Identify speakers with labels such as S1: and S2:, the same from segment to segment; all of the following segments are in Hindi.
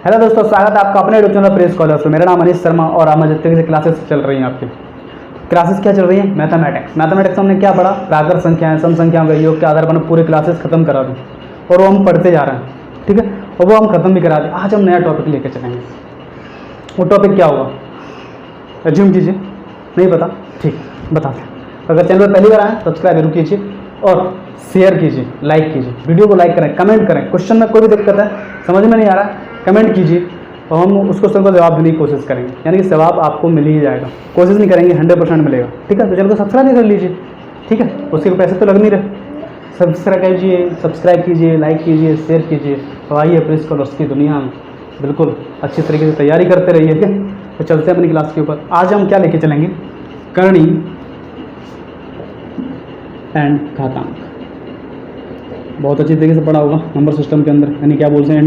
S1: हेलो दोस्तों, स्वागत है आपका अपने यूट्यूब चैनल प्रेस कॉलर्स में। मेरा नाम अनिश शर्मा और आज जितने की क्लासेस चल रही हैं आपकी क्लासेस क्या चल रही है? मैथमेटिक्स हमने क्या पढ़ा? प्राकृत संख्याएं, सम संख्याओं के योग के आधार पर पूरी क्लासेस खत्म करा दी और वो हम पढ़ते जा रहे हैं, ठीक है, और वो हम खत्म भी करा दें। आज हम नया टॉपिक लेकर चलेंगे। वो टॉपिक क्या होगा? एज्यूम कीजिए, नहीं पता, ठीक बताते हैं। अगर चैनल पर पहली बार आए सब्सक्राइब जरूर कीजिए और शेयर कीजिए, लाइक कीजिए, वीडियो को लाइक करें, कमेंट करें। क्वेश्चन में कोई भी दिक्कत है, समझ में नहीं आ रहा, कमेंट कीजिए और हम उस क्वेश्चन को जवाब देने की कोशिश करेंगे। यानी कि जवाब आपको मिल ही जाएगा, कोशिश नहीं करेंगे 100% मिलेगा, ठीक है। तो चैनल को सब्सक्राइब कर लीजिए, ठीक है, उसके पैसे तो लग नहीं रहे। सब्सक्राइब कीजिए, लाइक कीजिए, शेयर कीजिए। तो आइए प्रेस कॉलर्स की दुनिया में बिल्कुल अच्छी तरीके से तैयारी करते रहिए, ठीक है। तो चलते हैं अपनी क्लास के ऊपर। आज हम क्या लेके चलेंगे? करणी एंड घातांक। बहुत अच्छी तरीके से पढ़ा होगा नंबर सिस्टम के अंदर। यानी क्या बोलते हैं?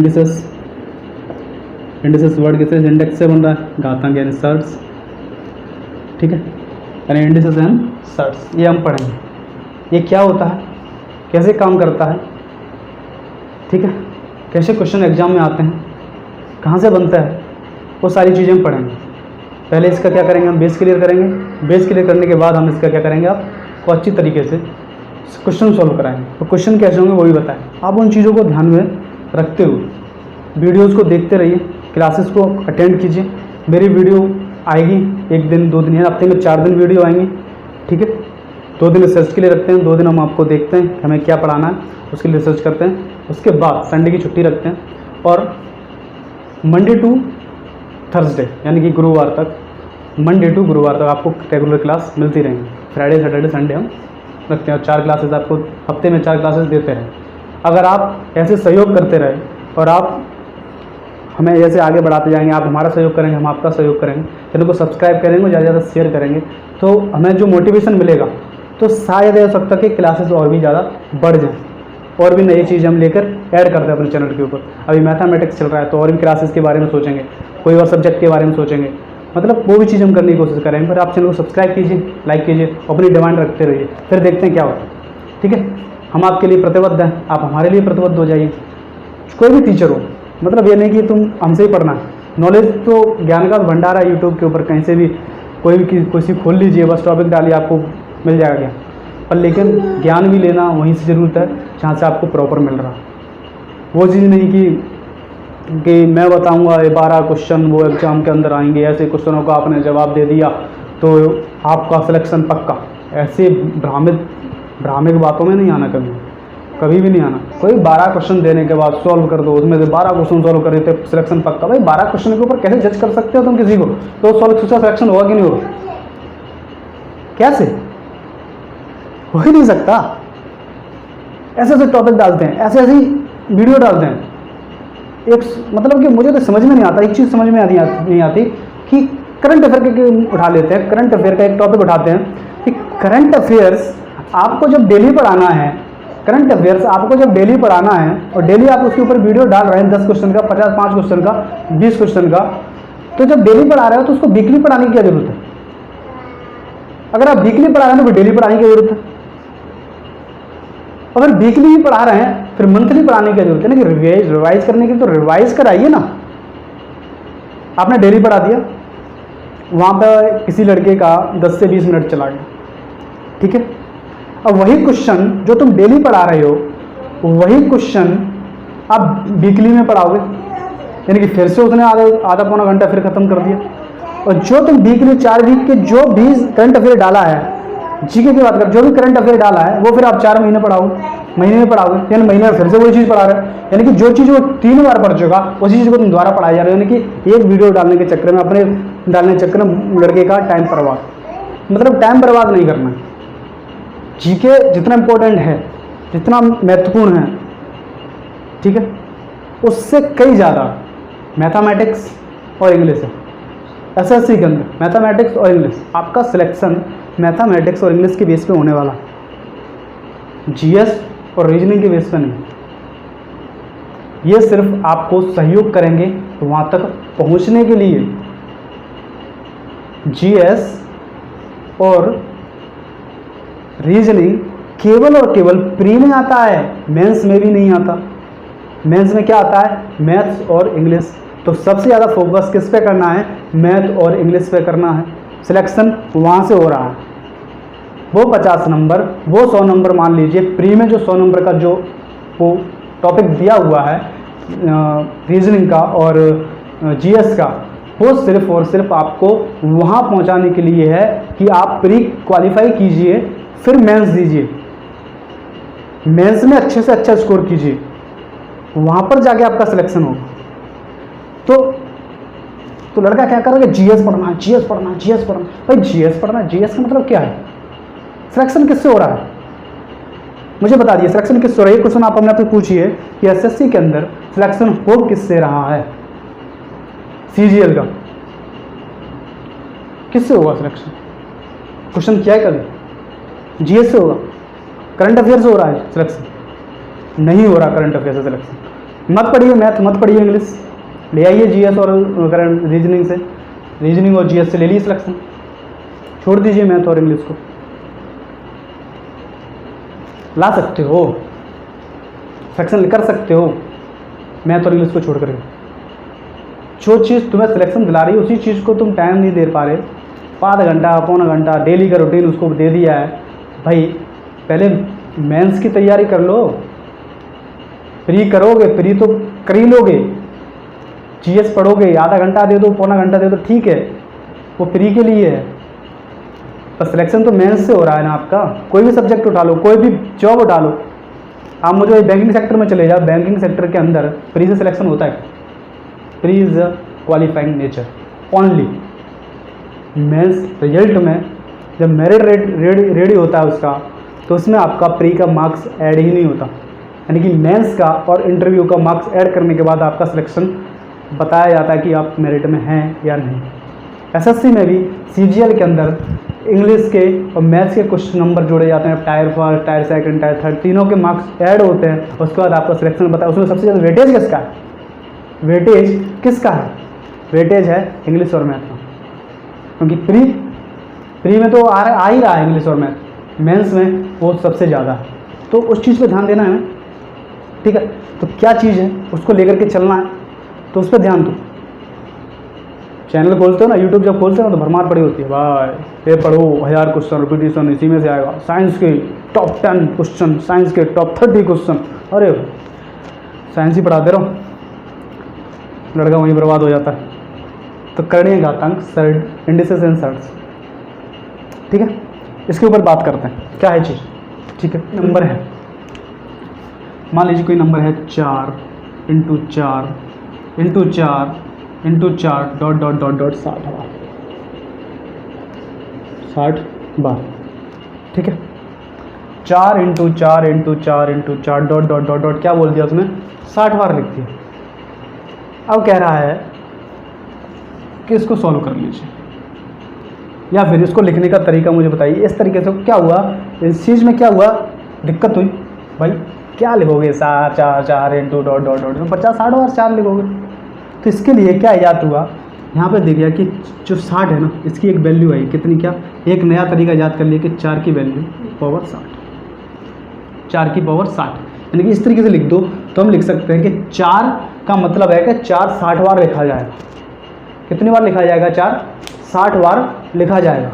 S1: इंडिसेस वर्ड किससे इंडेक्स से बन रहा है? घातांक यानी सर्ट्स, ठीक है, यानी इंडिसेस एंड सर्ट्स, ये हम पढ़ेंगे। ये क्या होता है, कैसे काम करता है, ठीक है, कैसे क्वेश्चन एग्जाम में आते हैं, कहाँ से बनता है, वो सारी चीज़ें हम पढ़ेंगे। पहले इसका क्या करेंगे? हम बेस क्लियर करेंगे। बेस क्लियर करने के बाद हम इसका क्या करेंगे? आपको अच्छी तरीके से क्वेश्चन सॉल्व कराएंगे। तो क्वेश्चन कैसे होंगे वो भी बताएं। आप उन चीज़ों को ध्यान में रखते हुए वीडियोज़ को देखते रहिए, क्लासेस को अटेंड कीजिए। मेरी वीडियो आएगी 1 दिन 2 दिन, या हफ्ते में 4 दिन वीडियो आएंगी, ठीक है। 2 दिन रिसर्च के लिए रखते हैं, 2 दिन हम आपको देखते हैं कि हमें क्या पढ़ाना है, उसके लिए रिसर्च करते हैं। उसके बाद संडे की छुट्टी रखते हैं और मंडे टू थर्सडे यानी कि गुरुवार तक, मंडे टू गुरुवार तक आपको रेगुलर क्लास मिलती रहेंगी। फ्राइडे सैटरडे संडे हम रखते हैं और 4 क्लासेस आपको हफ्ते में 4 क्लासेस देते रहें। अगर आप ऐसे सहयोग करते रहे और आप हमें ऐसे आगे बढ़ाते जाएंगे, आप हमारा सहयोग करेंगे, हम आपका सहयोग करेंगे, चैनल को सब्सक्राइब करेंगे, ज़्यादा से ज़्यादा शेयर करेंगे, तो हमें जो मोटिवेशन मिलेगा तो शायद हो सकता है कि क्लासेस और भी ज़्यादा बढ़ जाएँ और भी नई चीज़ हम लेकर ऐड करते हैं अपने चैनल के ऊपर। अभी मैथमेटिक्स चल रहा है तो और भी क्लासेस के बारे में सोचेंगे, कोई और सब्जेक्ट के बारे में सोचेंगे, मतलब वो भी चीज़ हम करने की कोशिश करेंगे। पर आप चैनल को सब्सक्राइब कीजिए, लाइक कीजिए, अपनी डिमांड रखते रहिए, फिर देखते हैं क्या होता है, ठीक है। हम आपके लिए प्रतिबद्ध हैं, आप हमारे लिए प्रतिबद्ध हो जाइए। कोई भी टीचर हो, मतलब ये नहीं कि तुम हमसे ही पढ़ना है। नॉलेज तो ज्ञान का भंडार है यूट्यूब के ऊपर, कहीं से भी कोई भी खोल लीजिए, बस टॉपिक डालिए, आपको मिल जाएगा ज्ञान। पर लेकिन ज्ञान भी लेना वहीं से ज़रूरत है जहाँ से आपको प्रॉपर मिल रहा है। वो चीज़ नहीं कि मैं बताऊंगा 12 क्वेश्चन वो एग्ज़ाम के अंदर आएंगे, ऐसे क्वेश्चनों का आपने जवाब दे दिया तो आपका सिलेक्शन पक्का। ऐसे भ्रामिक बातों में नहीं आना, कभी भी नहीं आना। कोई 12 क्वेश्चन देने के बाद सॉल्व कर दो, उसमें से 12 क्वेश्चन सॉल्व कर देते सिलेक्शन पक्का। भाई 12 क्वेश्चन के ऊपर कैसे जज कर सकते हो तुम किसी को? तो सॉल्व सिलेक्शन होगा कि नहीं होगा? कैसे? हो ही नहीं सकता। ऐसे ऐसे टॉपिक डालते हैं, ऐसे ऐसी वीडियो डालते हैं। एक मतलब कि मुझे तो समझ में नहीं आता, एक चीज़ समझ में नहीं आती कि करंट अफेयर के उठा लेते हैं, करंट अफेयर का एक टॉपिक उठाते हैं कि करंट अफेयर्स आपको जब डेली पढ़ाना है, करंट अफेयर्स आपको जब डेली पढ़ाना है और डेली आप उसके ऊपर वीडियो डाल रहे हैं 10 क्वेश्चन का, 5 क्वेश्चन का, 20 क्वेश्चन का, तो जब डेली पढ़ा रहे हो तो उसको वीकली पढ़ाने की क्या जरूरत है? अगर आप वीकली पढ़ा रहे हैं तो डेली पढ़ाने की जरूरत है। अगर वीकली ही पढ़ा रहे हैं फिर मंथली पढ़ाने की जरूरत है ना, कि रिवाइज करने की तो रिवाइज कराइए ना। आपने डेली पढ़ा दिया, वहाँ पर किसी लड़के का 10 से 20 मिनट चला गया, ठीक है। अब वही क्वेश्चन जो तुम डेली पढ़ा रहे हो, वही क्वेश्चन आप वीकली में पढ़ाओगे, यानी कि फिर से उसने आधा पौना घंटा फिर खत्म कर दिया। और जो तुम वीकली 4 वीक के जो भी करंट अफेयर डाला है, जीके की बात कर, जो भी करंट अफेयर डाला है वो फिर आप 4 महीने पढ़ाओगे, महीने में पढ़ाओगे, यानी महीने में फिर से वही चीज़ पढ़ा रहे हैं। यानी कि जो चीज़ वो 3 बार पढ़ चुका उसी चीज़ को तुम दोबारा पढ़ाई जा रहे हो। यानी कि एक वीडियो डालने के चक्कर में, अपने डालने के चक्कर में लड़के का टाइम बर्बाद, मतलब टाइम बर्बाद नहीं करना। जीके जितना इम्पोर्टेंट है, जितना महत्वपूर्ण है, ठीक है, उससे कई ज़्यादा मैथमेटिक्स और इंग्लिश है। एसएससी के अंदर मैथमेटिक्स और इंग्लिश, आपका सिलेक्शन मैथमेटिक्स और इंग्लिश के बेस पे होने वाला, जीएस और रीजनिंग के बेस पे नहीं। ये सिर्फ आपको सहयोग करेंगे तो वहाँ तक पहुँचने के लिए। जीएस और रीजनिंग केवल और केवल प्री में आता है, मेंस में भी नहीं आता। मेंस में क्या आता है? मैथ्स और इंग्लिश। तो सबसे ज़्यादा फोकस किस पे करना है, मैथ और इंग्लिश पे करना है। सिलेक्शन वहाँ से हो रहा है, वो 50 नंबर, वो 100 नंबर मान लीजिए। प्री में जो 100 नंबर का जो वो टॉपिक दिया हुआ है रीजनिंग का और जीएस का, वो सिर्फ और सिर्फ आपको वहाँ पहुँचाने के लिए है कि आप प्री क्वालिफाई कीजिए, फिर मेंस दीजिए, मेंस में अच्छे से अच्छा स्कोर कीजिए, वहाँ पर जाके आपका सिलेक्शन होगा। तो लड़का क्या करेगा, जीएस पढ़ना है, जीएस पढ़ना है, जीएस पढ़ना। भाई जीएस पढ़ना है, जीएस का मतलब क्या है? सिलेक्शन किससे हो रहा है मुझे बता दिए, सिलेक्शन किससे हो रहा है? ये क्वेश्चन आप अपने आप से पूछिए कि एसएससी के अंदर सिलेक्शन हो किससे रहा है? सीजीएल का किससे होगा सिलेक्शन? क्वेश्चन क्या है कभी? जीएस से होगा? करंट अफेयर से हो रहा है सिलेक्शन? नहीं हो रहा करंट अफेयर से सिलेक्शन। मत पढ़िए मैथ, मत पढ़िए इंग्लिश, ले आइए जीएस और करंट रीजनिंग से, रीजनिंग और जीएस से ले लीजिए सिलेक्शन, छोड़ दीजिए मैथ और इंग्लिश को। ला सकते हो सिलेक्शन, कर सकते हो मैथ और इंग्लिश को छोड़ करके। जो चीज़ तुम्हें सिलेक्शन दिला रही है उसी चीज़ को तुम टाइम नहीं दे पा रहे, आधा घंटा पौना घंटा डेली का रूटीन उसको दे दिया है। भाई पहले मेंस की तैयारी कर लो, प्री करोगे, प्री तो कर ही लोगे, जीएस पढ़ोगे, आधा घंटा दे दो पौना घंटा दे दो, ठीक है, वो प्री के लिए है। पर सिलेक्शन तो मेंस से हो रहा है ना आपका। कोई भी सब्जेक्ट उठा लो, कोई भी जॉब उठा लो, आप मुझे बैंकिंग सेक्टर में चले जाओ, बैंकिंग सेक्टर के अंदर प्री से सिलेक्शन होता है? Pre is a qualifying nature only. Mains result में जब मेरिट रेडी होता है उसका, तो उसमें आपका प्री का मार्क्स ऐड ही नहीं होता, यानी कि मेंस का और इंटरव्यू का मार्क्स ऐड करने के बाद आपका सिलेक्शन बताया जाता है कि आप मेरिट में हैं या नहीं। एसएससी में भी सीजीएल के अंदर इंग्लिश के और मैथ्स के कुछ नंबर जोड़े जाते हैं, tyre first, tyre second, tyre third, तीनों के मार्क्स ऐड होते हैं। उसके बाद आपका सिलेक्शन बताया। उसमें सबसे ज़्यादा वेटेज किसका है? वेटेज किसका है? वेटेज है इंग्लिश और मैथ का, क्योंकि प्री में तो आ ही रहा है इंग्लिश और मैथ, मेंस में वो सबसे ज़्यादा है। तो उस चीज़ पे ध्यान देना है, ठीक है। तो क्या चीज़ है उसको लेकर के चलना है, तो उस पर ध्यान दो। चैनल खोलते हो ना, यूट्यूब जब खोलते हो ना, तो भरमार पड़ी होती है, भाई ये पढ़ो 1000 क्वेश्चन रिपीटिशन इसी में से आएगा, साइंस के टॉप 10 क्वेश्चन, साइंस के टॉप 30 क्वेश्चन। अरे साइंस ही पढ़ाते रहो, लड़का वहीं बर्बाद हो जाता है। तो करणीय घातांक, सर्ड, इंडिसेस एंड सर्ड्स, ठीक है। इसके ऊपर बात करते हैं क्या है चीज़, ठीक है। नंबर है, मान लीजिए कोई नंबर है 4 into 4 into 4 into 4 dot dot dot dot 60 बार, ठीक है। 4 into 4 into 4 into 4 dot dot dot dot क्या बोल दिया उसने, 60 बार लिख दिया। अब कह रहा है कि इसको सॉल्व कर लीजिए, या फिर इसको लिखने का तरीका मुझे बताइए। इस तरीके से क्या हुआ, इस चीज़ में क्या हुआ, दिक्कत हुई। भाई क्या लिखोगे, 4 4 4 इंटू डॉट डॉट डॉट 50-60 बार 4 लिखोगे। तो इसके लिए क्या याद हुआ, यहाँ पे देख गया कि जो 60 है ना, इसकी एक वैल्यू आई कितनी, क्या एक नया तरीका याद कर लिया कि 4 की वैल्यू पावर 60, 4 की पावर 60, यानी कि इस तरीके से लिख दो तो हम लिख सकते हैं कि 4 का मतलब है कि 4 60 बार लिखा जाएगा। कितनी बार लिखा जाएगा, 4 60 बार लिखा जाएगा।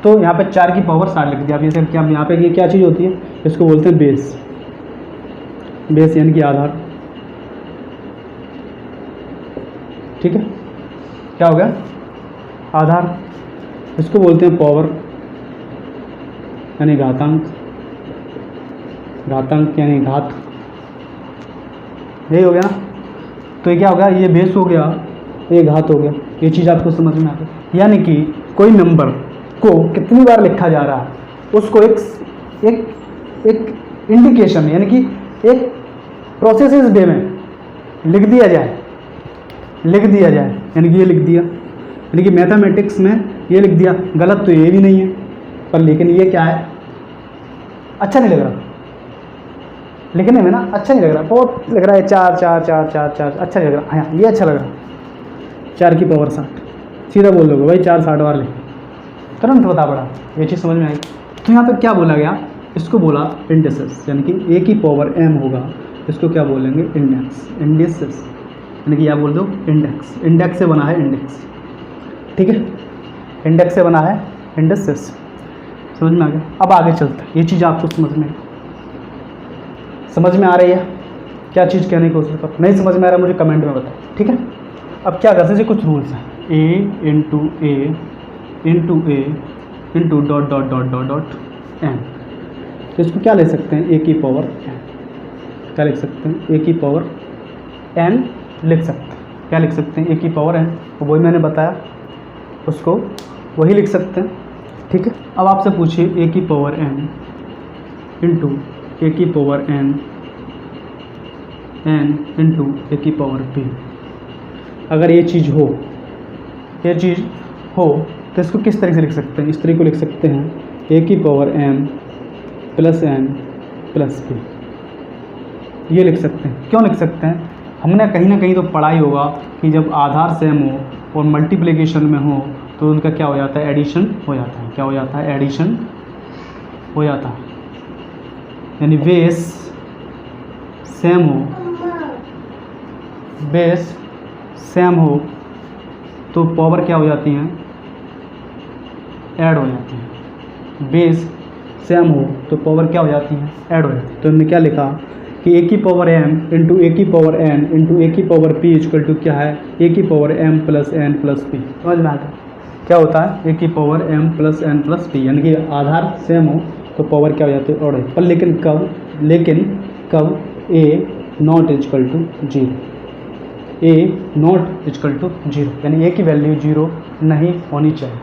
S1: तो यहाँ पे 4 की पावर 60 लिख दिया। अब जैसे क्या यहाँ पे ये क्या चीज़ होती है, इसको बोलते हैं बेस, बेस यानी कि आधार, ठीक है। क्या हो गया, आधार। इसको बोलते हैं पावर यानी घातांक, घातांक यानी घात, यही हो गया ना। तो ये क्या हो गया, ये बेस हो गया, ये घात हो गया। ये चीज़ आपको समझ में आ गई, यानी कि कोई नंबर को कितनी बार लिखा जा रहा है उसको एक इंडिकेशन यानी कि एक प्रोसेस वे में लिख दिया जाए, यानी कि ये लिख दिया, यानी कि मैथमेटिक्स में ये लिख दिया। गलत तो ये भी नहीं है, पर लेकिन ये क्या है, अच्छा नहीं लग रहा लिखने में ना, अच्छा नहीं लग रहा, बहुत लग रहा है 4 4 4 4 4, अच्छा नहीं लग रहा। हाँ ये अच्छा लग रहा, 4 की पावर 60, सीधा बोल दोगे भाई 4 60 बार लिख, तुरंत बता पड़ा, ये चीज़ समझ में आई। तो यहाँ पर क्या बोला गया, इसको बोला इंडिसेस, यानी कि ए की पावर m होगा, इसको क्या बोलेंगे, इंडेक्स, इंडिसेस यानी कि आप बोल दो इंडेक्स, इंडेक्स से बना है इंडेक्स, ठीक है, इंडेक्स से बना है इंडेक्सेस। समझ में आ गया? अब आगे चलते हैं, ये चीज़ आपको समझ में आ रही है? क्या चीज़ कहने की कोशिश कर, नहीं समझ में आ रहा है मुझे कमेंट में बताओ, ठीक है। अब क्या करते हैं, कुछ रूल्स हैं, a into dot dot dot dot dot n, तो इसको क्या ले सकते हैं, a की पावर n, क्या लिख सकते हैं, a की पावर n लिख सकते हैं, क्या लिख सकते हैं, a की पावर n, तो वही मैंने बताया, उसको वही लिख सकते हैं, ठीक है। अब आपसे पूछिए a की पावर n इंटू a की पावर n इंटू a की पावर p, अगर ये चीज़ हो तो इसको किस तरह से लिख सकते हैं, इस तरह को लिख सकते हैं, a की power m plus n plus p, ये लिख सकते हैं। क्यों लिख सकते हैं, हमने कहीं ना कहीं तो पढ़ा ही होगा कि जब आधार सेम हो और मल्टीप्लिकेशन में हो तो उनका क्या हो जाता है, एडिशन हो जाता है, क्या हो जाता है, एडिशन हो जाता है, यानी बेस सेम हो, बेस सेम हो तो पावर क्या हो जाती हैं, ऐड हो जाती है, बेस सेम हो तो पावर क्या हो जाती है, ऐड हो जाती है। तो हमने क्या लिखा कि a की पावर m इंटू ए की पावर n इंटू ए की पावर p इक्वल टू क्या है, a की power m plus n plus p। समझ में आता क्या होता है, a की power m plus n plus p, यानी कि आधार सेम हो तो पावर क्या हो जाती है, और पर लेकिन कब a not equal to zero, a not equal to zero, यानी a की वैल्यू जीरो नहीं होनी चाहिए,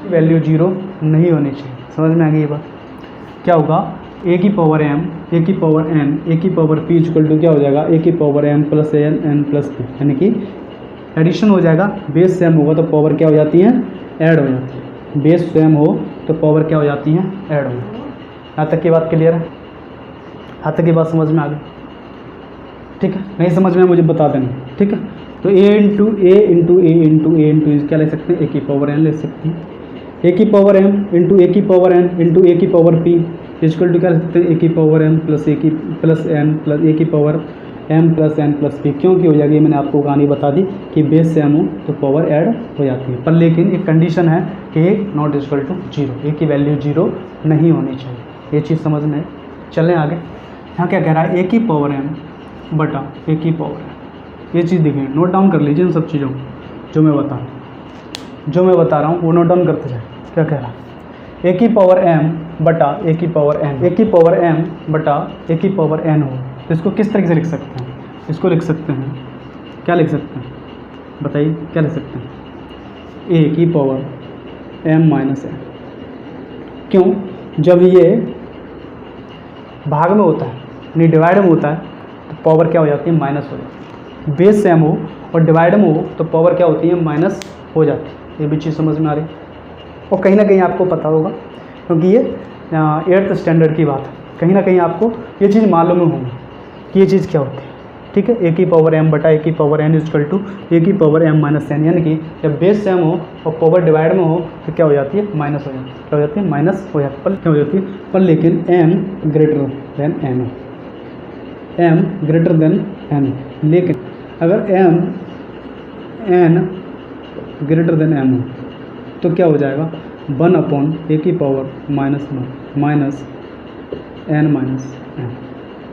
S1: वैल्यू जीरो नहीं होनी चाहिए। समझ में आ गई ये बात? क्या होगा, a की पावर m, a की पावर n, a की पावर p इक्वल टू क्या हो जाएगा, a की power m plus n plus p, यानी कि एडिशन हो जाएगा, बेस सेम होगा तो पावर क्या हो जाती है, ऐड हो जाती है, बेस सेम हो तो पावर क्या हो जाती है, ऐड हो जाती है। यहाँ तक की बात क्लियर है? यहाँ तक की बात समझ में आ गई, ठीक है। नहीं समझ में मुझे बता देना, ठीक है। तो a इंटू क्या ले सकते हैं, a की पावर n ले सकते हैं, a की पावर m इंटू ए की पावर n इंटू ए की पावर p इक्वल टू क्या ले सकते हैं, a की पावर m प्लस a की प्लस n प्लस a की power m plus n plus p। क्यों की हो जाएगी, मैंने आपको कहानी बता दी कि बेस सेम हो तो पावर ऐड हो जाती है, पर लेकिन एक कंडीशन है कि a not equal to zero, a की वैल्यू जीरो नहीं होनी चाहिए। ये चीज़ समझ में, चलें आगे। यहाँ क्या कह रहा है, a की पावर m बटा a की पावर n, ये चीज़ देखिए, नोट डाउन कर लीजिए इन सब चीज़ों को जो मैं बता रहा हूँ वो नोट डाउन करते जाए। क्या कह रहा है, a की पावर m बटा a की पावर n, a की पावर m बटा a की पावर n हो तो इसको किस तरीके से लिख सकते हैं, इसको लिख सकते हैं, क्या लिख सकते हैं बताइए, क्या लिख सकते हैं, a की पावर m माइनस n। क्यों, जब ये भाग में होता है यानी डिवाइड में होता है तो पावर क्या हो जाती है, माइनस हो जाती है। बेस सेम हो और डिवाइड में हो तो पावर क्या होती है, माइनस हो जाती है। ये भी चीज़ समझ में आ रही है और कहीं ना कहीं आपको पता होगा क्योंकि ये 8th स्टैंडर्ड की बात है, कहीं ना कहीं आपको ये चीज़ मालूम होगी कि ये चीज़ क्या होती है, ठीक है। a की पावर m बटा a की power n equal to a की पावर m माइनस n, यानी कि जब बेस सेम हो और पावर डिवाइड में हो तो क्या हो जाती है, माइनस हो जाती है, क्या हो जाती है, माइनस हो जाती है, पर क्या हो जाती है, पर लेकिन m ग्रेटर देन n हो, m ग्रेटर देन n, लेकिन अगर n ग्रेटर देन m हो तो क्या हो जाएगा, 1 अपॉन a की power minus n minus n,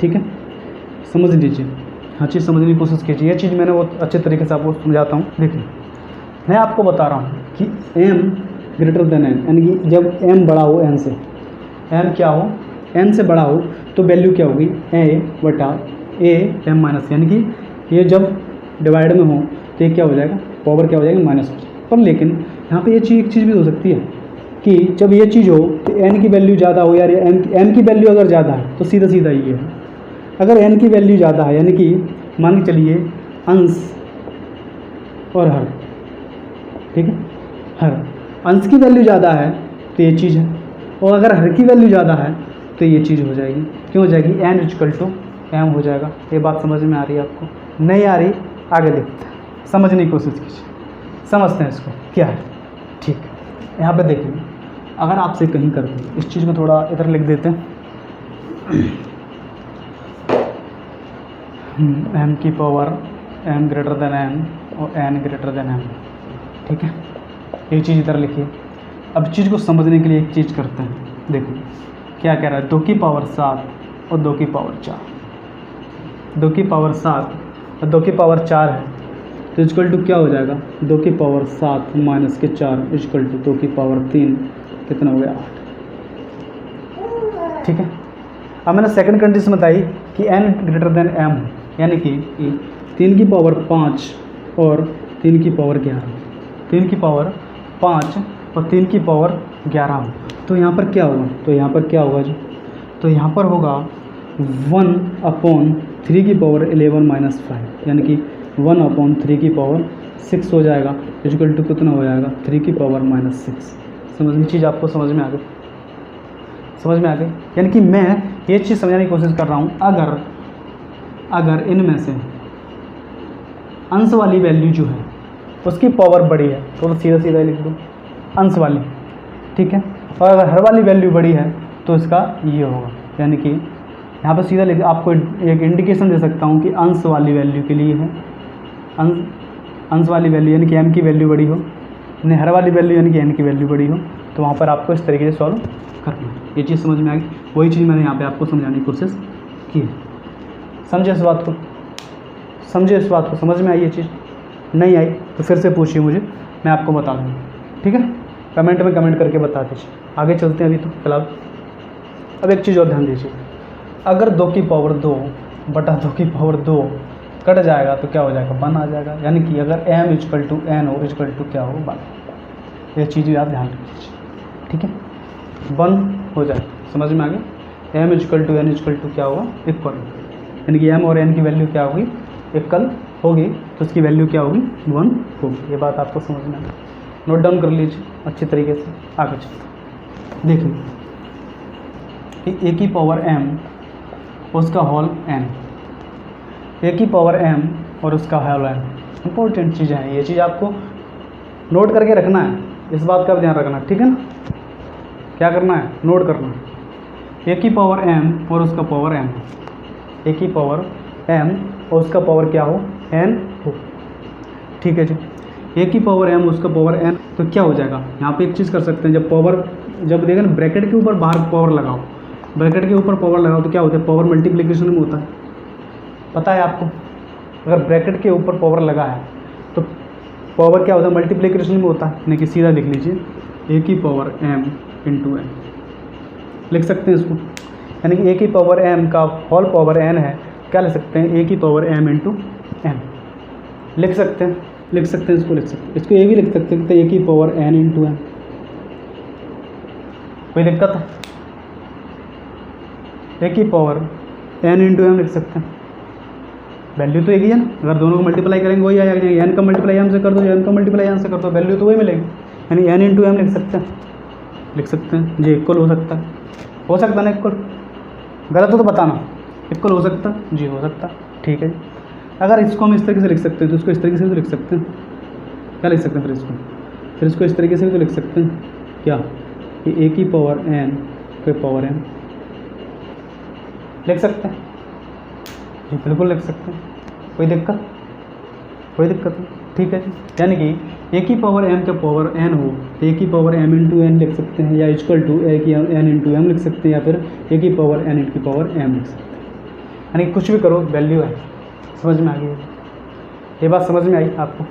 S1: ठीक है। समझ लीजिए, हर चीज़ समझने की कोशिश कीजिए। ये चीज़ मैंने बहुत अच्छे तरीके से आपको समझाता हूँ। देखिए मैं आपको बता रहा हूँ कि m ग्रेटर देन n, यानी कि जब m बड़ा हो n से, m क्या हो, n से बड़ा हो तो वैल्यू क्या होगी, a बटा a m माइनस, यानी कि ये जब डिवाइड में हो तो ये क्या हो जाएगा, पावर क्या हो जाएगी, माइनस हो जाएगी। पर लेकिन यहाँ पे ये एक चीज़ भी हो सकती है कि जब ये चीज़ हो तो n की वैल्यू ज़्यादा हो, यार m की वैल्यू अगर ज़्यादा है तो सीधा सीधा ये है, अगर n की वैल्यू ज़्यादा है यानी कि मान के चलिए अंश और हर, ठीक है, हर अंश की वैल्यू ज़्यादा है तो ये चीज़ है, और अगर हर की वैल्यू ज़्यादा है तो ये चीज़ हो जाएगी, क्यों हो जाएगी, n इक्वल टू m हो जाएगा। ये बात समझ में आ रही है आपको, नहीं आ रही, आगे देखते हैं, समझने की कोशिश कीजिए, समझते हैं इसको क्या है, ठीक है। यहाँ पे देखिए अगर आपसे कहीं कर दें, इस चीज़ को थोड़ा इधर लिख देते हैं, m की power m greater than n और n ग्रेटर देन m, ठीक है। ये चीज़ इधर लिखिए। अब चीज़ को समझने के लिए एक चीज़ करते हैं, देखिए क्या कह रहा है, 2 की पावर 7 और 2 की पावर 4, 2 की पावर 7 और 2 की पावर 4 है, तो इक्वल टू क्या हो जाएगा, 2 की पावर 7 माइनस के 4 इक्वल टू 2 की पावर 3, कितना हो गया 8, ठीक है। अब मैंने सेकंड कंडीशन बताई कि n ग्रेटर देन m, यानी कि 3 की पावर 5 और 3 की पावर 11, 3 की पावर 5 और 3 की पावर 11 हो, तो यहाँ पर क्या होगा, तो यहाँ पर क्या होगा जी, तो यहाँ पर होगा 1/3 की पावर 11 माइनस 5, यानी कि 1/3 की पावर 6 हो जाएगा, इक्वल टू कितना हो जाएगा 3 की पावर माइनस 6। समझ में चीज़ आपको समझ में आ गई, समझ में आ गई। यानी कि मैं ये चीज़ समझाने की कोशिश कर रहा हूँ, अगर इनमें से अंश वाली वैल्यू जो है उसकी पावर बड़ी है तो सीधा सीधा लिख दो अंश वाली, ठीक है। और अगर हर वाली वैल्यू बड़ी है तो इसका ये होगा, यानी कि यहाँ पर सीधा लिख, आपको एक इंडिकेशन दे सकता हूँ कि अंश वाली वैल्यू के लिए है, अंश वाली वैल्यू यानी कि m की वैल्यू बड़ी हो, यानी हर वाली वैल्यू यानी कि n की वैल्यू बड़ी हो, तो वहाँ पर आपको इस तरीके से सॉल्व करना है। ये चीज़ समझ में आ गई, वही चीज़ मैंने यहाँ पे आपको समझाने की कोशिश की है। समझे इस बात को, समझे इस बात को, समझ में आई ये चीज़, नहीं आई तो फिर से पूछिए मुझे, मैं आपको बता दूँगा, ठीक है। कमेंट में कमेंट करके बता दीजिए। आगे चलते हैं अभी तो फिलहाल। अब एक चीज़ और ध्यान दीजिए, अगर 2 की पावर 2 बटा 2 की पावर 2 कट जाएगा तो क्या हो जाएगा, 1 आ जाएगा, यानी कि अगर m इक्वल टू n हो इक्वल टू क्या हो 1, ये चीज़ भी आप ध्यान रखिए, ठीक है। 1 हो जाए, समझ में आ गया। m equal to n equal to क्या होगा, इक्वल, यानी कि m और n की वैल्यू क्या होगी, इक्वल होगी, तो उसकी वैल्यू क्या होगी 1 होगी। ये बात आपको समझ में आ गई, नोट डाउन कर लीजिए अच्छी तरीके से। आगे चलते देखिए कि a की पावर m उसका होल n, a की पावर m और उसका होल n, इंपॉर्टेंट चीज़ें हैं, ये चीज़ आपको नोट करके रखना है, इस बात का भी ध्यान रखना, ठीक है ना। क्या करना है, नोट करना है। a की पावर m और उसका पावर n, a की पावर m और उसका पावर क्या हो, n हो, ठीक है जी। a की पावर m उसका पावर n, तो क्या हो जाएगा, यहाँ पे एक चीज़ कर सकते हैं, जब देखें ना ब्रैकेट के ऊपर बाहर पावर लगाओ, ब्रैकेट के ऊपर पावर लगाओ तो क्या होता है, पावर मल्टीप्लिकेशन में होता है, पता है आपको। अगर ब्रैकेट के ऊपर पावर लगा है तो पावर क्या होता है, मल्टीप्लिकेशन में होता है, यानी कि सीधा लिख लीजिए a की पावर m इंटू n, लिख सकते हैं इसको, यानी कि a की पावर m का होल पावर n है, क्या लिख सकते हैं, a की पावर m इंटू n लिख सकते हैं, इसको लिख सकते हैं, इसको ये भी लिख सकते हैं, तो a की पावर n इंटू n, कोई दिक्कत है, a की पावर n इंटू m लिख सकते हैं, वैल्यू तो एक ही है ना, अगर दोनों को मल्टीप्लाई करेंगे वही आएगा, n का मल्टीप्लाई m से कर दो, n का मल्टीप्लाई n से कर दो, वैल्यू तो वही मिलेगी, यानी n इंटू m लिख सकते हैं जी, इक्वल हो सकता है ना, इक्वल, गलत हो तो बताना, इक्वल हो सकता है जी, हो सकता है, ठीक है जी। अगर इसको हम इस तरीके से लिख सकते हैं तो इसको इस तरीके से भी लिख सकते हैं, क्या लिख सकते हैं फिर इसको इस तरीके से भी तो लिख सकते हैं, क्या, कि a की पावर n के पावर m लिख सकते हैं जी, बिल्कुल लिख सकते हैं, कोई दिक्कत नहीं, ठीक है जी। यानी कि a की पावर m का पावर n हो तो a की पावर m इंटू n लिख सकते हैं, या इक्वल टू a की n इंटू m लिख सकते हैं, या फिर a की पावर n की पावर m लिख सकते हैं, यानी कि कुछ भी करो वैल्यू है। समझ में आ गई ये बात, समझ में आई आपको,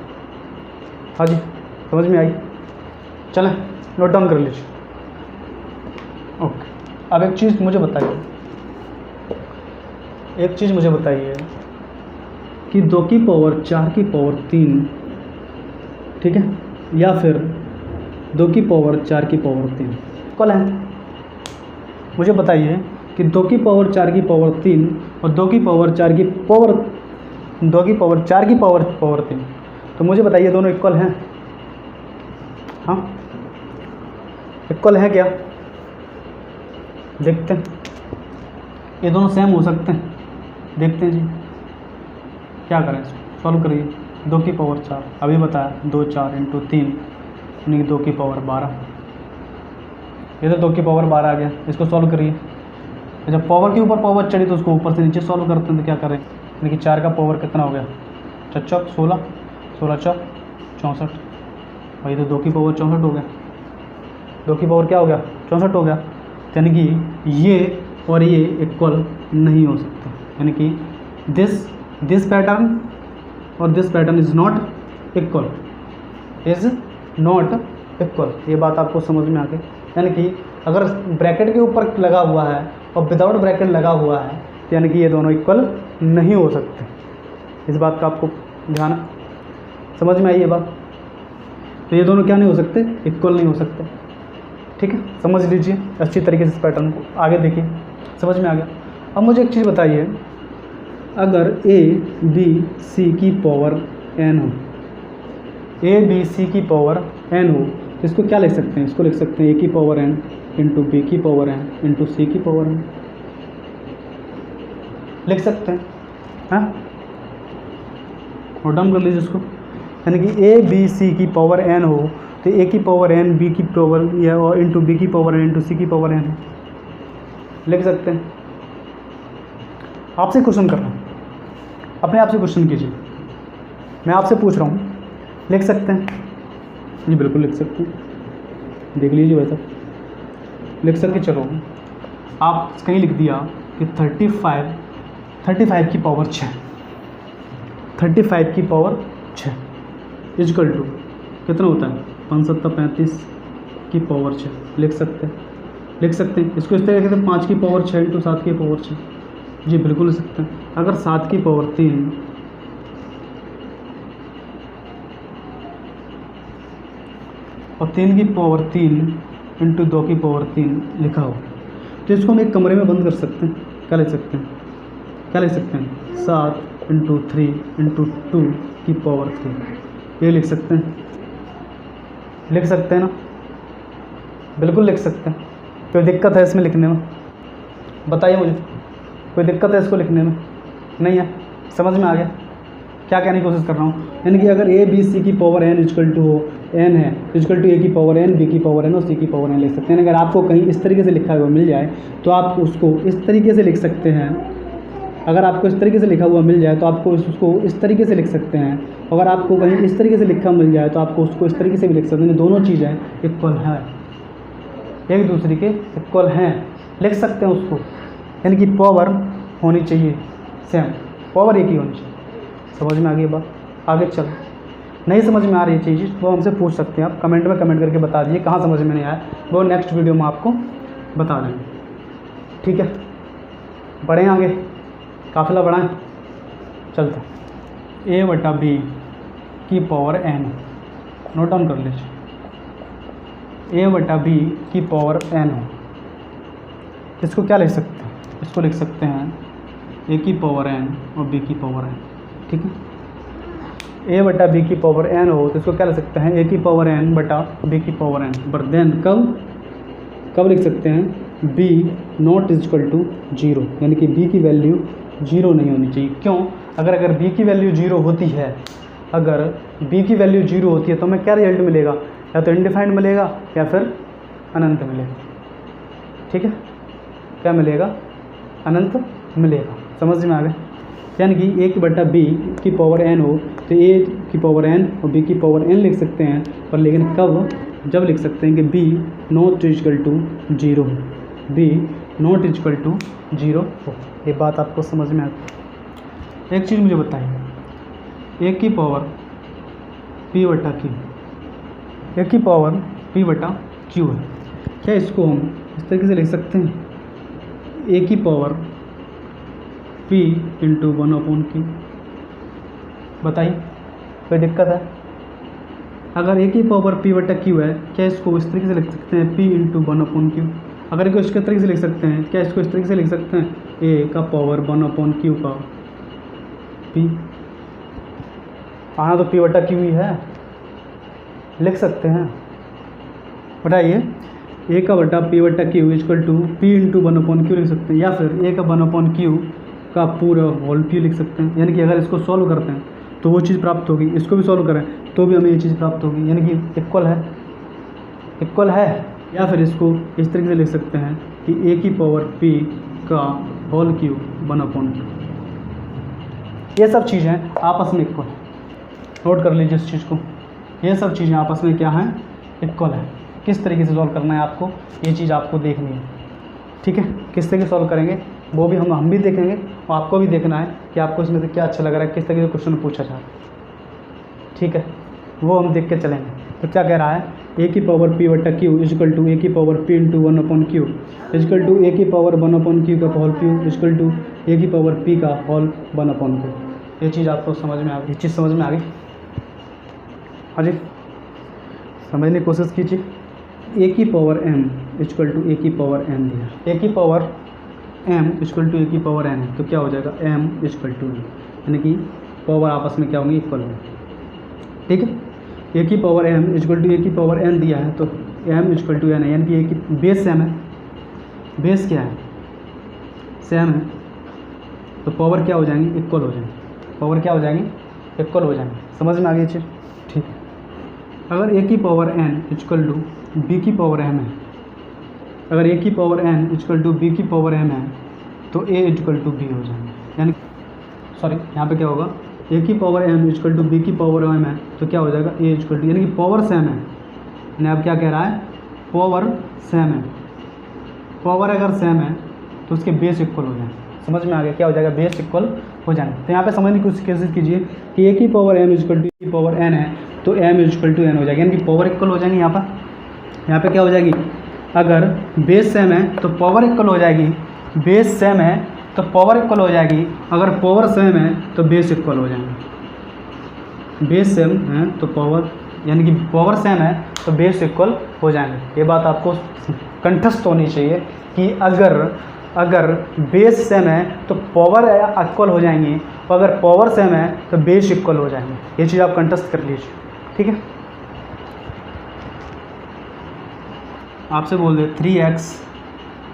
S1: हाँ जी समझ में आई, चलें नोट डाउन कर लीजिए। ओके, अब एक चीज़ मुझे बताइए कि 2 की पावर 4 की पावर 3, ठीक है, या फिर 2 की पावर 4 की पावर 3 कल है। मुझे बताइए कि 2 की पावर 4 की पावर 3 और 2 की पावर 4 की पावर 3, तो मुझे बताइए दोनों इक्वल हैं, हाँ इक्वल है क्या, देखते हैं, ये दोनों सेम हो सकते हैं, देखते हैं जी, क्या करें, सॉल्व करिए। 2 की पावर 4 अभी बताया, 2 4 इंटू 3 यानी कि 2 की पावर 12, ये तो 2 की पावर 12 आ गया, इसको सॉल्व करिए। जब पावर के ऊपर पावर चढ़ी तो उसको ऊपर से नीचे सॉल्व करते हैं, तो क्या करें, यानी कि 4 का पावर कितना हो गया चौक 16, 16 चौक 64, भाई तो 2 की पावर 64 हो गया, 2 की पावर क्या हो गया 64 हो गया। यानी कि ये और ये इक्वल नहीं हो सकते, यानी कि दिस पैटर्न और this pattern is not equal, is not equal. ये बात आपको समझ में आ गई। यानी कि अगर ब्रैकेट के ऊपर लगा हुआ है और विदाउट ब्रैकेट लगा हुआ है तो यानी कि ये दोनों इक्वल नहीं हो सकते। इस बात का आपको ध्यान समझ में आई ये बात। तो ये दोनों क्या नहीं हो सकते, इक्वल नहीं हो सकते। ठीक है, समझ लीजिए अच्छी तरीके से इस पैटर्न को, आगे देखिए समझ में आ गया। अब मुझे एक चीज़ बताइए, अगर ए बी सी की पावर n हो, ए बी सी की पावर n हो, तो इसको क्या लिख सकते हैं, इसको लिख सकते हैं a की पावर n इंटू बी की पावर n इंटू सी की पावर n, लिख सकते हैं। हाँ, नोट डाउन कर लीजिए इसको। यानी कि ए बी सी की पावर n हो तो a की पावर n b की पावर या और इंटू बी की पावर n इंटू सी की पावर n है, लिख सकते हैं। आपसे क्वेश्चन कर रहा हूँ, अपने आप से क्वेश्चन कीजिए, मैं आपसे पूछ रहा हूँ, लिख सकते हैं? जी बिल्कुल लिख सकते हैं, देख लीजिए वैसा लिख सकते। चलो आप कहीं लिख दिया कि 35 की पावर 6, 35 की पावर 6 इजकल टू कितना होता है 5 7 35 की पावर 6, लिख सकते हैं, लिख सकते हैं। इसको इस तरीके से 5 की पावर 6 इंटू 7 की पावर 6, जी बिल्कुल लिख सकते हैं। अगर 7 की पावर 3 और 3 की पावर 3 इंटू 2 की पावर 3 लिखा हो तो इसको हम एक कमरे में बंद कर सकते हैं। क्या लिख सकते हैं, क्या लिख सकते हैं 7 इंटू 3 इंटू 2 की पावर 3, ये लिख सकते हैं, लिख सकते हैं ना, बिल्कुल लिख सकते हैं। कोई दिक्कत है इसमें लिखने में, बताइए मुझे, कोई दिक्कत है इसको लिखने में? नहीं है, समझ में आ गया क्या कहने की कोशिश कर रहा हूँ। यानी कि अगर ए बी सी की power n equal to n है, इजकल टू ए की पावर n बी की पावर n और सी की पावर n लिख सकते हैं। अगर आपको कहीं इस तरीके से लिखा हुआ मिल जाए तो आप उसको इस तरीके से लिख सकते हैं। अगर आपको इस तरीके से लिखा हुआ मिल जाए तो आपको उसको इस तरीके से लिख सकते हैं। अगर आपको कहीं इस तरीके से लिखा मिल जाए तो आपको उसको इस तरीके से भी लिख सकते हैं। दोनों चीज़ें इक्वल हैं, एक दूसरे के इक्वल हैं, लिख सकते हैं उसको। यानी कि पावर होनी चाहिए सेम, पावर एक ही होनी चाहिए। समझ में आ गई बात? आगे चल, नहीं समझ में आ रही चीज़ वो हमसे पूछ सकते हैं, आप कमेंट में कमेंट करके बता दीजिए कहाँ समझ में नहीं आया, वो नेक्स्ट वीडियो में आपको बता देंगे। ठीक है, बढ़ें आगे, काफिला बढ़ाएं, चलते। a बटा बी की पावर n, नोट डाउन कर लीजिए, a बटा बी की पावर n हो, इसको क्या लिख सकते हैं, इसको लिख सकते हैं a की पावर n और b की पावर n। ठीक है, a बटा बी की पावर n हो तो इसको क्या लिख सकते हैं a की पावर n बटा b की पावर n, बट देन कब लिख सकते हैं b नॉट इजकल टू 0, यानी कि b की वैल्यू 0 नहीं होनी चाहिए। क्यों? अगर b की वैल्यू 0 होती है, अगर b की वैल्यू 0 होती है तो हमें क्या रिजल्ट मिलेगा, या तो इनडिफाइंड मिलेगा या फिर अनंत मिलेगा। ठीक है, क्या मिलेगा, अनंत मिलेगा। समझ में आ गया? यानी कि a बटा b की पावर n हो तो a की पावर n और b की पावर n लिख सकते हैं, पर लेकिन कब, जब लिख सकते हैं कि b नॉट इजकल टू 0 हो, b नॉट इजकल टू 0 हो। ये बात आपको समझ में आती? एक चीज़ मुझे बताइए, a की पावर p बटा q, a की पावर p बटा q है, क्या इसको हम इस तरीके से लिख सकते हैं a की पावर p इंटू 1/q? बताइए, कोई दिक्कत है? अगर a की पावर p बटा q है, क्या इसको इस तरीके से लिख सकते हैं p इंटू 1/q? अगर इसको इसके तरीके से लिख सकते हैं, क्या इसको इस तरीके से लिख सकते हैं a का पावर 1/q का p? हाँ, तो p बटा q ही है, लिख सकते हैं। बताइए, a का बटा p बटा q equal to p into 1/q लिख सकते हैं, या फिर a का 1/q का पूरा होल p लिख सकते हैं। यानी कि अगर इसको सॉल्व करते हैं तो वो चीज़ प्राप्त होगी, इसको भी सॉल्व करें तो भी हमें ये चीज़ प्राप्त होगी, यानी कि इक्वल है, इक्वल है। या फिर इसको इस तरीके से लिख सकते हैं कि a की पावर p का होल क्यूब 1/q। ये सब चीज़ें आपस में इक्वल है। नोट कर लीजिए इस चीज़ को। ये सब चीज़ें आपस में क्या हैं, इक्वल है। किस तरीके से सॉल्व करना है आपको, ये चीज़ आपको देखनी है, ठीक है। किस तरीके से सॉल्व करेंगे वो भी हम भी देखेंगे, और आपको भी देखना है कि आपको इसमें से क्या अच्छा लग रहा है, किस तरीके से क्वेश्चन पूछा जाए, ठीक है। वो हम देख के चलेंगे। तो क्या कह रहा है, ए की पावर पी बटा क्यू इजकल टू ए की पावर पी इंटू 1/क्यू इजकल टू ए की पावर 1/क्यू का होल क्यू इजकल टू ए की पावर पी का होल 1/क्यू। ये चीज़ आपको समझ में आ गई, ये चीज़ समझ में आ गई। हाँ जी, समझने की कोशिश कीजिए। ए की पावर एम इजकल टू ए की पावर एन दिया, ए की पावर एम इजकल टू ए की पावर एन है, तो क्या हो जाएगा एम इजकल टू एन, यानी कि पावर आपस में क्या होंगी, इक्वल होंगी, ठीक है। ए की पावर एम इजकल टू ए की पावर एन दिया है, तो एम इजकल टू एन है, यानी कि ए की बेस सेम है, बेस क्या है, सेम है, तो पावर क्या हो जाएंगी, इक्वल हो जाएंगे, पावर क्या हो जाएंगी, इक्वल हो जाएंगे। समझ में आ गई चीज़, ठीक है। अगर ए की power N equal to B की पावर एम है, अगर ए की power N equal to B की पावर एम है, तो ए इजकल टू बी हो जाएंगे, यानी सॉरी यहाँ पे क्या होगा, ए की power M equal to B की पावर एम है, तो क्या हो जाएगा ए इजकल टू, यानी कि पावर सेम है, यानी अब क्या कह रहा है, पावर सेम है, पावर अगर सेम है तो उसके बेस इक्वल हो जाएंगे। समझ में आ गया, क्या हो जाएगा, बेस इक्वल हो जाएंगे। तो यहाँ पे समझने की कोशिश कीजिए कि ए की पावर एम इजकल टू की पावर एन है, तो एम इजकल टू एन हो जाएगा, यानी कि पावर इक्वल हो जाएंगी। यहाँ पे क्या हो जाएगी, अगर बेस सेम है तो पावर इक्वल हो जाएगी, बेस सेम है तो पावर इक्वल हो जाएगी, अगर पावर सेम है तो बेस इक्वल हो जाएंगे, बेस सेम है तो पावर, यानी कि पावर सेम है तो बेस इक्वल हो जाएंगे। ये बात आपको कंठस्थ होनी चाहिए कि अगर बेस सेम है तो पावर इक्वल हो जाएंगी, और अगर पावर सेम है तो बेस इक्वल हो जाएंगे। ये चीज़ आप कंठस्थ कर लीजिए, ठीक है। आपसे बोल दे 3x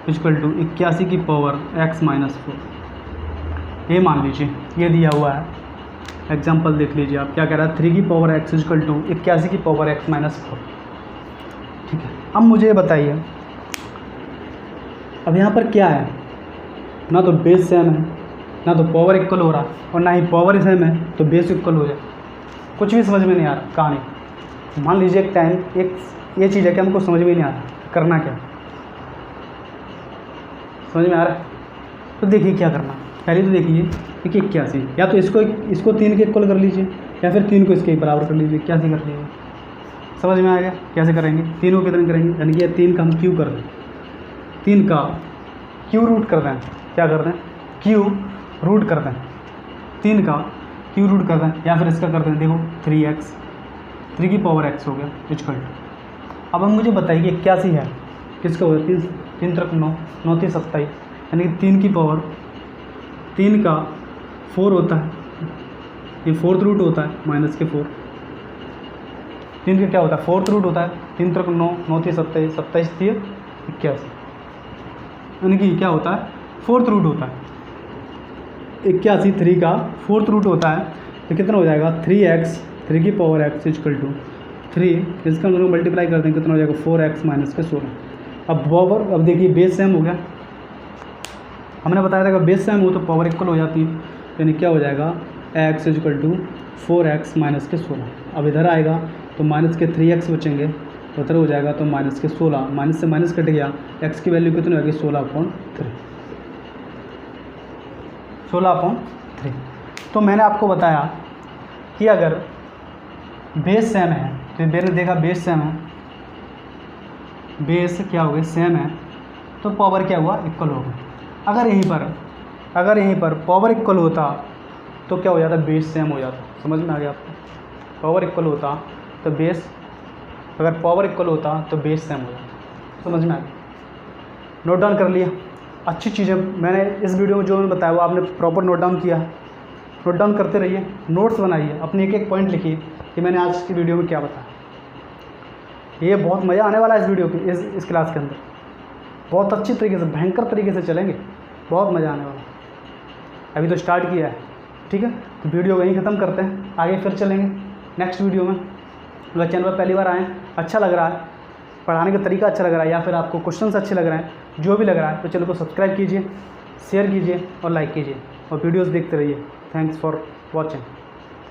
S1: इजकल टू 81 की पावर x माइनस 4, ये मान लीजिए, ये दिया हुआ है, एग्जाम्पल देख लीजिए आप। क्या कह रहा है, 3 की पावर x इजकल टू 81 की पावर x माइनस 4, ठीक है। अब मुझे ये बताइए, अब यहाँ पर क्या है, ना तो बेस सेम है, ना तो पावर इक्वल हो रहा, और ना ही पावर सेम है तो बेस इक्वल हो जाए, कुछ भी समझ में नहीं आ रहा कहानी। मान लीजिए एक टाइम एक ये चीज़ है कि हमको समझ में नहीं आ रहा करना क्या, समझ में आ रहा है तो देखिए क्या करना। पहले तो देखिए कि 81, या तो इसको 3 के इक्वल कर लीजिए, या फिर 3 को इसके बराबर कर लीजिए, 81 कर लीजिए। समझ में आएगा कैसे करेंगे, 3 को कितने करेंगे, यानी कि 3 का हम क्यू कर दें, 3 का क्यू रूट कर दें, क्या कर दें, क्यू रूट कर दें, 3 का क्यू रूट कर दें, या फिर इसका कर दें, देखो 3x, 3 की पावर x हो गया इजकल टू। अब हम मुझे बताइए 81 है, किसका हो गया, 3 3 9 9 3 27, यानी कि 3 की पावर 3 का 4 होता है, ये 4th रूट होता है, माइनस के 4, 3 का क्या होता है, 4th रूट होता है, 3 3 9 9 3 27 27 3 81, यानी कि क्या होता है, 4th रूट होता है 81, 3 का 4th रूट होता है, तो कितना हो जाएगा 3x, 3 की पावर x इजकल टू 3, इसका दोनों मल्टीप्लाई कर दें, कितना हो जाएगा 4x माइनस के 16। अब पावर, अब देखिए बेस सेम हो गया, हमने बताया था कि बेस सेम हो तो पावर इक्वल हो जाती है, यानी क्या हो जाएगा x is equal to 4x minus के 16। अब इधर आएगा तो माइनस के 3x बचेंगे, उधर हो जाएगा तो माइनस के 16, माइनस से माइनस कट गया, x की वैल्यू कितनी होगी 16/3, 16/3। तो मैंने आपको बताया कि अगर बेस सेम है, तो मैंने देखा बेस सेम है, बेस क्या हो गया सेम है, तो पावर क्या हुआ इक्वल होगा। अगर यहीं पर पावर इक्वल होता तो क्या हो जाता, बेस सेम हो जाता। समझ में आ गया आपको, पावर इक्वल होता तो बेस, अगर पावर इक्वल होता तो बेस सेम हो जाता। समझ में आ गया, नोट डाउन कर लिया। अच्छी चीज़ें मैंने इस वीडियो में जो मैंने बताया वो आपने प्रॉपर नोट डाउन किया है, नोट डाउन करते रहिए, नोट्स बनाइए, अपने एक एक पॉइंट लिखिए कि मैंने आज की वीडियो में क्या बताया। ये बहुत मज़ा आने वाला है इस वीडियो की, इस क्लास के अंदर बहुत अच्छी तरीके से, भयंकर तरीके से चलेंगे, बहुत मज़ा आने वाला है। अभी तो स्टार्ट किया है, ठीक है। तो वीडियो को यहीं ख़त्म करते हैं, आगे फिर चलेंगे नेक्स्ट वीडियो में। अगर चैनल पर पहली बार आएँ, अच्छा लग रहा है, पढ़ाने का तरीका अच्छा लग रहा है, या फिर आपको क्वेश्चंस अच्छे लग रहे हैं, जो भी लग रहा है, तो चैनल को सब्सक्राइब कीजिए, शेयर कीजिए और लाइक कीजिए, और वीडियोज़ देखते रहिए। Thanks for watching.